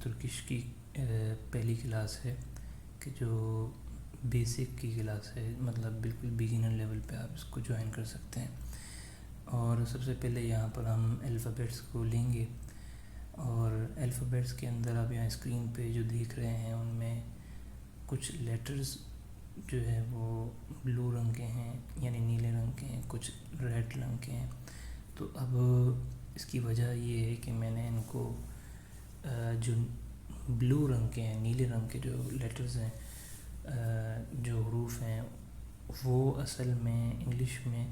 Turkish کی پہلی class ہے کہ جو بیسک کی کلاس ہے، مطلب بالکل بگنر لیول پہ آپ اس کو جوائن کر سکتے ہیں۔ اور سب سے پہلے یہاں پر ہم الفابیٹس کو لیں گے، اور الفابیٹس کے اندر آپ یہاں اسکرین پہ جو دیکھ رہے ہیں ان میں کچھ لیٹرز جو ہے وہ بلو رنگ کے ہیں، یعنی نیلے رنگ کے ہیں، کچھ ریڈ رنگ کے ہیں۔ تو اب اس کی وجہ یہ ہے کہ میں نے ان کو جو بلو رنگ کے ہیں، نیلے رنگ کے جو لیٹرز ہیں، جو حروف ہیں، وہ اصل میں انگلش میں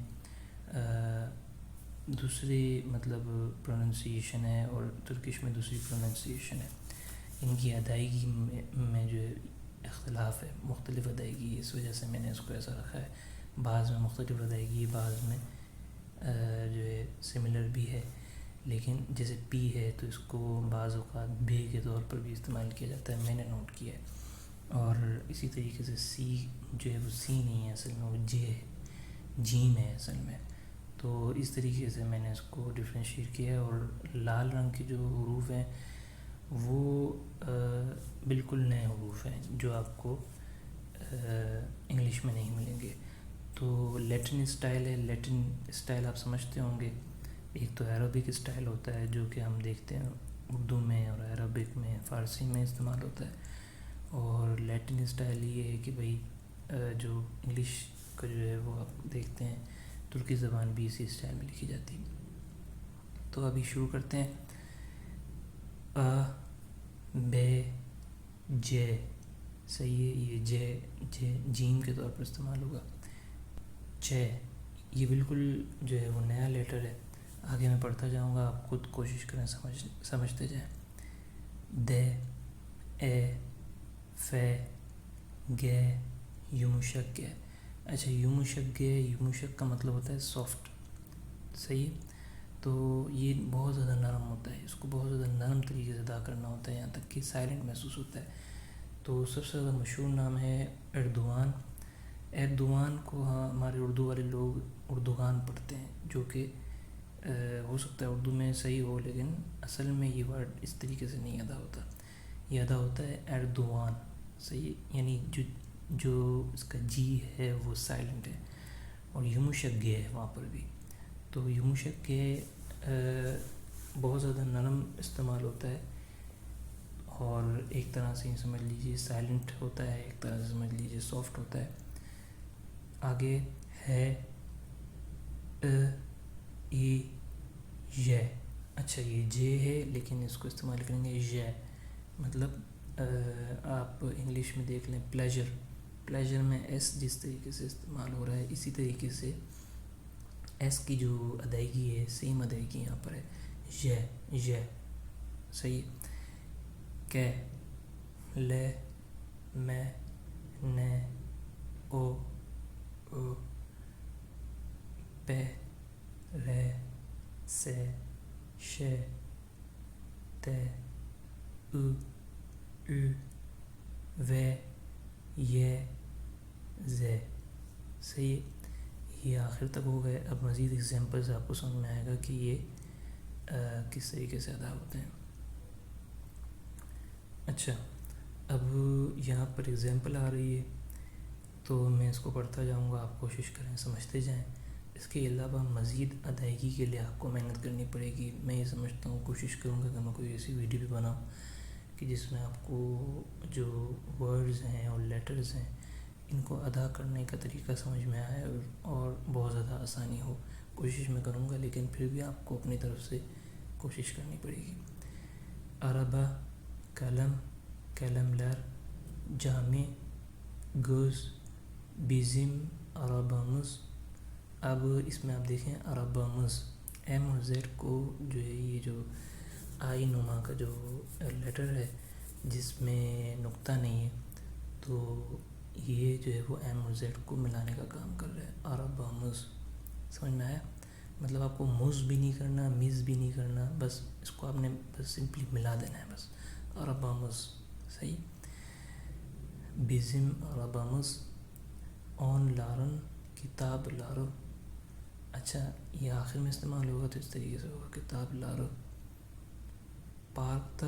دوسری مطلب پروننسیشن ہے اور ترکش میں دوسری پروننسیشن ہے۔ ان کی ادائیگی میں جو اختلاف ہے، مختلف ادائیگی، اس وجہ سے میں نے اس کو ایسا رکھا ہے۔ بعض میں مختلف ادائیگی، بعض میں جو ہے سملر بھی ہے، لیکن جیسے پی ہے تو اس کو بعض اوقات بے کے طور پر بھی استعمال کیا جاتا ہے، میں نے نوٹ کیا ہے۔ اور اسی طریقے سے سی جو ہے وہ سی نہیں ہے، اصل میں وہ جے ہے، جیم ہے اصل میں۔ تو اس طریقے سے میں نے اس کو ڈفرینشیٹ کیا ہے۔ اور لال رنگ کے جو حروف ہیں وہ بالکل نئے حروف ہیں جو آپ کو انگلش میں نہیں ملیں گے۔ تو لیٹن اسٹائل ہے، لیٹن اسٹائل آپ سمجھتے ہوں گے۔ ایک تو عربک اسٹائل ہوتا ہے جو کہ ہم دیکھتے ہیں اردو میں اور عربک میں، فارسی میں استعمال ہوتا ہے۔ اور لیٹن اسٹائل یہ ہے کہ بھئی جو انگلش کا جو ہے وہ آپ دیکھتے ہیں، ترکی زبان بھی اسی اسٹائل میں لکھی جاتی ہے۔ تو ابھی شروع کرتے ہیں۔ بے جے، صحیح ہے، یہ جے جیم کے طور پر استعمال ہوگا۔ چے، یہ بالکل جو ہے وہ نیا لیٹر ہے، آگے میں پڑھتا جاؤں گا، آپ خود کوشش کریں سمجھتے جائیں۔ دے، اے، فے، گے، یمشک گے۔ اچھا، یمشک گے، یمشک کا مطلب ہوتا ہے سافٹ، صحیح ہے۔ تو یہ بہت زیادہ نرم ہوتا ہے، اس کو بہت زیادہ نرم طریقے سے ادا کرنا ہوتا ہے، یہاں تک کہ سائلنٹ محسوس ہوتا ہے۔ تو سب سے زیادہ مشہور نام ہے اردوغان۔ اردوغان کو ہمارے اردو والے لوگ اردوغان پڑھتے ہیں، جو کہ ہو سکتا ہے اردو میں صحیح ہو، لیکن اصل میں یہ ورڈ اس طریقے سے نہیں ادا ہوتا، یہ ادا ہوتا ہے اردوغان، صحیح، یعنی جو اس کا جی ہے وہ سائلنٹ ہے۔ اور یمشک گے ہے وہاں پر بھی۔ تو یمشک گے بہت زیادہ نرم استعمال ہوتا ہے، اور ایک طرح سے یہ سمجھ لیجیے سائلنٹ ہوتا ہے، ایک طرح سے سمجھ لیجیے سافٹ ہوتا ہے۔ آگے ہے ای جے۔ اچھا، یہ جے ہے لیکن اس کو استعمال کریں گے جے، مطلب آپ انگلش میں دیکھ لیں پلیجر، پلیجر میں ایس جس طریقے سے استعمال ہو رہا ہے، اسی طریقے سے ایس کی جو ادائیگی ہے، سیم ادائیگی یہاں پر ہے، جے جے، صحیح۔ کے، لے، میں، نے، او، پے، رے، سے، شے، تے، وے، یہ، زے، صحیح۔ یہ آخر تک ہو گئے۔ اب مزید ایگزامپل سے آپ کو سمجھ میں آئے گا کہ یہ کس طریقے سے ادا ہوتے ہیں۔ اچھا، اب یہاں پر ایگزامپل آ رہی ہے تو میں اس کو پڑھتا جاؤں گا، آپ کوشش کریں سمجھتے جائیں۔ اس کے علاوہ مزید ادائیگی کے لیے آپ کو محنت کرنی پڑے گی۔ میں یہ سمجھتا ہوں، کوشش کروں گا کہ میں کوئی ایسی ویڈیو بھی بناؤں کہ جس میں آپ کو جو ورڈز ہیں اور لیٹرز ہیں ان کو ادا کرنے کا طریقہ سمجھ میں آئے اور بہت زیادہ آسانی ہو۔ کوشش میں کروں گا، لیکن پھر بھی آپ کو اپنی طرف سے کوشش کرنی پڑے گی۔ عربہ، قلم، قلملر، جامع، گوز، بیزم، عربامز۔ اب اس میں آپ دیکھیں عربامز، ایم اور زیڈ کو جو ہے یہ جو آئی نما کا جو لیٹر ہے جس میں نقطہ نہیں ہے، تو یہ جو ہے وہ ایم اور زیڈ کو ملانے کا کام کر رہا ہے، عربامز، سمجھ میں آیا؟ مطلب آپ کو مز بھی نہیں کرنا، میز بھی نہیں کرنا، بس اس کو آپ نے بس سمپلی ملا دینا ہے، بس عربامز، صحیح۔ بیزم، عربامز، اون لارن، کتاب لارو۔ اچھا، یہ آخر میں استعمال ہوگا تو اس طریقے سے ہوگا، کتاب لارو۔ پارکتا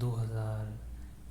2000,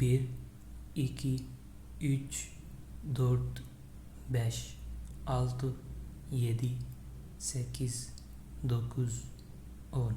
1, 2, 3, 4, 5, 6, 7, 8, 9, 10।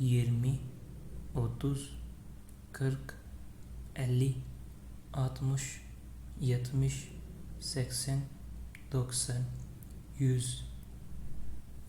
20, 30, 40, 50, 60, 70, 80, 90, 100।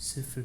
0।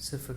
0।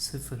0।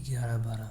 11, 12।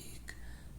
1,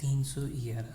311।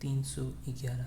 311।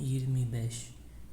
25।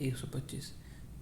125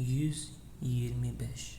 125।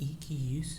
225।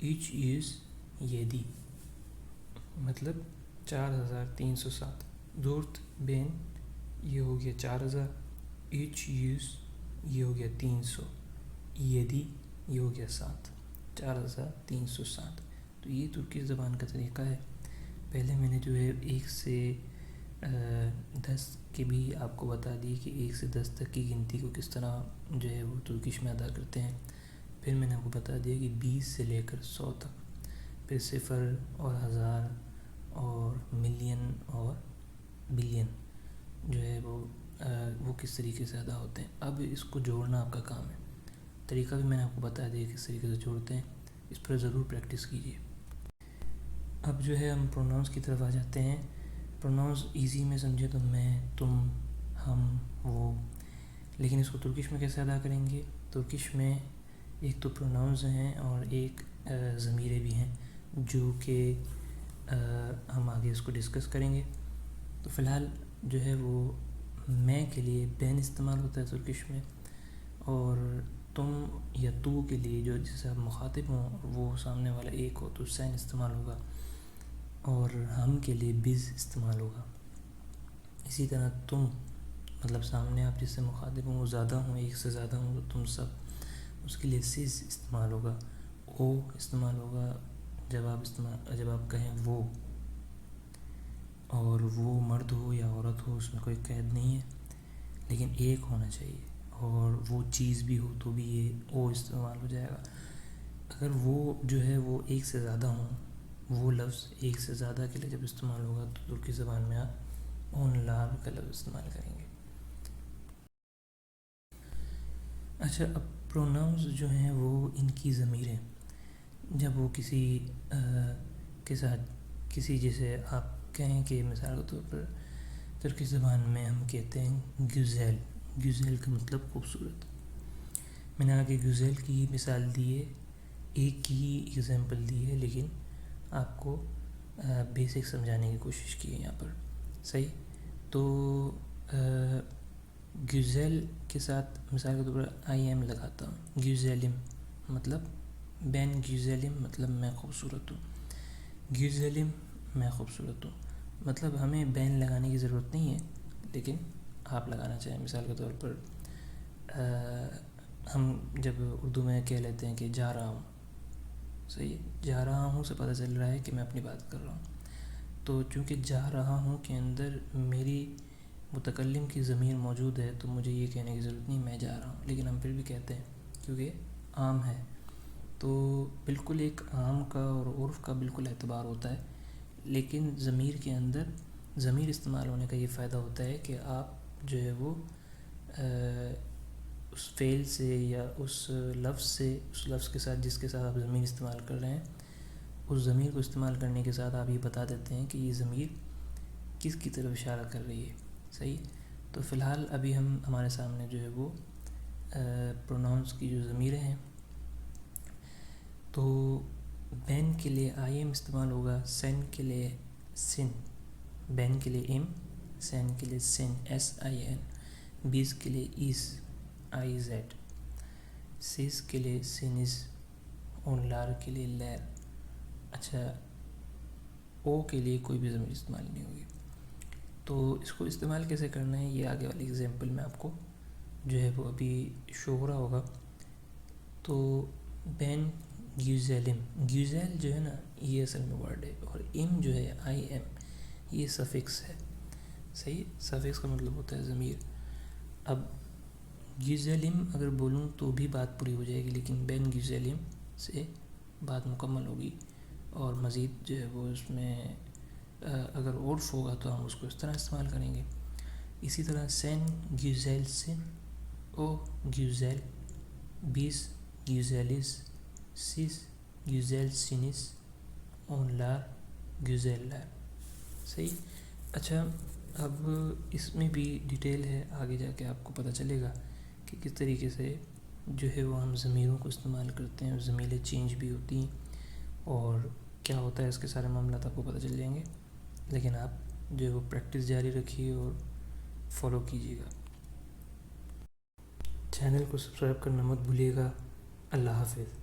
307। مطلب 4307. دورت بین یہ ہو گیا 4000. ایچ یوز یہ ہو گیا 300. یدی یہ ہو گیا 7. 4307. تو یہ ترکی زبان کا طریقہ ہے. پہلے میں نے جو ہے 1 سے 10 کے بھی آپ کو بتا دی کہ 1 سے 10 تک کی گنتی کو کس طرح جو ہے وہ ترکش میں ادا کرتے ہیں. پھر میں نے آپ کو بتا دیا کہ 20 سے لے کر 100 تک. پھر 0 اور 1000 اور ملین اور بلین جو ہے وہ کس طریقے سے ادا ہوتے ہیں. اب اس کو جوڑنا آپ کا کام ہے. طریقہ بھی میں نے آپ کو بتا دیا کس طریقے سے جوڑتے ہیں. اس پر ضرور پریکٹس کیجیے. اب جو ہے ہم پروناؤنس کی طرف آ جاتے ہیں. پروناؤنس ایزی میں سمجھے تو میں، تم، ہم، وہ. لیکن اس کو ترکش میں کیسے ادا کریں گے؟ ترکش میں ایک تو پروناؤنس ہیں اور ایک ضمیریں بھی ہیں جو کہ ہم آگے اس کو ڈسکس کریں گے. تو فی الحال جو ہے وہ میں کے لیے بین استعمال ہوتا ہے ترکش میں، اور تم یا تو کے لیے جو جس سے آپ مخاطب ہوں وہ سامنے والا ایک ہو تو سین استعمال ہوگا، اور ہم کے لیے بز استعمال ہوگا. اسی طرح تم مطلب سامنے آپ جس سے مخاطب ہوں وہ زیادہ ہوں، ایک سے زیادہ ہوں تو تم سب، اس کے لیے سز استعمال ہوگا. او استعمال ہوگا جب آپ کہیں وہ، اور وہ مرد ہو یا عورت ہو اس میں کوئی قید نہیں ہے، لیکن ایک ہونا چاہیے. اور وہ چیز بھی ہو تو بھی یہ او استعمال ہو جائے گا. اگر وہ جو ہے وہ ایک سے زیادہ ہوں، وہ لفظ ایک سے زیادہ کے لیے جب استعمال ہوگا تو ترکی زبان میں آپ اون لار کا لفظ استعمال کریں گے. اچھا، اب پروناؤنس جو ہیں وہ ان کی ضمیریں جب وہ کسی کے ساتھ کسی جیسے آپ کہیں کہ مثال کے طور پر ترکی زبان میں ہم کہتے ہیں گزیل. گزیل کا مطلب خوبصورت. میں نے آگے گزیل کی مثال دی ہے، ایک کی ہی ایگزامپل دی ہے، لیکن آپ کو بیسک سمجھانے کی کوشش کی ہے یہاں پر. صحیح. تو گزیل کے ساتھ مثال کے طور پر آئی ایم لگاتا ہوں. گزیلم مطلب بین گزیلم مطلب میں خوبصورت ہوں. گزیلم میں خوبصورت ہوں. مطلب ہمیں بین لگانے کی ضرورت نہیں ہے، لیکن آپ لگانا چاہیں. مثال کے طور پر ہم جب اردو میں کہہ لیتے ہیں کہ جا رہا ہوں. صحیح. جا رہا ہوں سے پتہ چل رہا ہے کہ میں اپنی بات کر رہا ہوں. تو چونکہ جا رہا ہوں کے اندر میری متکلم کی ضمیر موجود ہے تو مجھے یہ کہنے کی ضرورت نہیں میں جا رہا ہوں، لیکن ہم پھر بھی کہتے ہیں کیونکہ عام ہے. تو بالکل ایک عام کا اور عرف کا بالکل اعتبار ہوتا ہے، لیکن ضمیر کے اندر ضمیر استعمال ہونے کا یہ فائدہ ہوتا ہے کہ آپ جو ہے وہ اس فعل سے یا اس لفظ کے ساتھ جس کے ساتھ آپ ضمیر استعمال کر رہے ہیں، اس ضمیر کو استعمال کرنے کے ساتھ آپ یہ بتا دیتے ہیں کہ یہ ضمیر کس کی طرف اشارہ کر رہی ہے. صحیح. تو فی الحال ابھی ہمارے سامنے جو ہے وہ پروناؤنس کی جو ضمیریں ہیں، تو بین کے لیے آئی ایم استعمال ہوگا، سین کے لیے سن، بین کے لیے ایم، سین کے لیے سن ایس آئی این، بیس کے لیے ایس آئی زیڈ، سیس کے لیے سینس، اون لار کے لیے لیر. اچھا، او کے لیے کوئی بھی ضمیر استعمال نہیں ہوگی. تو اس کو استعمال کیسے کرنا ہے یہ آگے والی ایگزامپل میں آپ کو جو ہے وہ ابھی شو ہو رہا ہوگا. تو بین گیوزیلم، گیوزیل جو ہے نا یہ اصل میں ورڈ ہے، اور ایم جو ہے آئی ایم یہ سفکس ہے. صحیح. سفکس کا مطلب ہوتا ہے ضمیر. اب گیوزیلم اگر بولوں تو بھی بات پوری ہو جائے گی، لیکن بین گیوزیلم سے بات مکمل ہوگی، اور مزید جو ہے وہ اس میں اگر عرف ہوگا تو ہم اس کو اس طرح استعمال کریں گے. اسی طرح سین گیوزیل سن، او گیوزیل، بیس گیوزیلس، سیس گیوزیل سینس، اون لار گیوزیل لار. صحیح. اچھا، اب اس میں بھی ڈیٹیل ہے، آگے جا کے آپ کو پتہ چلے گا کہ کس طریقے سے جو ہے وہ ہم ضمیروں کو استعمال کرتے ہیں، ضمیریں چینج بھی ہوتی ہیں اور کیا ہوتا ہے اس کے سارے معاملات آپ کو پتہ چل جائیں گے. لیکن آپ جو ہے وہ پریکٹس جاری رکھیے اور فالو کیجیے گا. چینل کو سبسکرائب کرنا مت بھولیے گا. اللہ حافظ.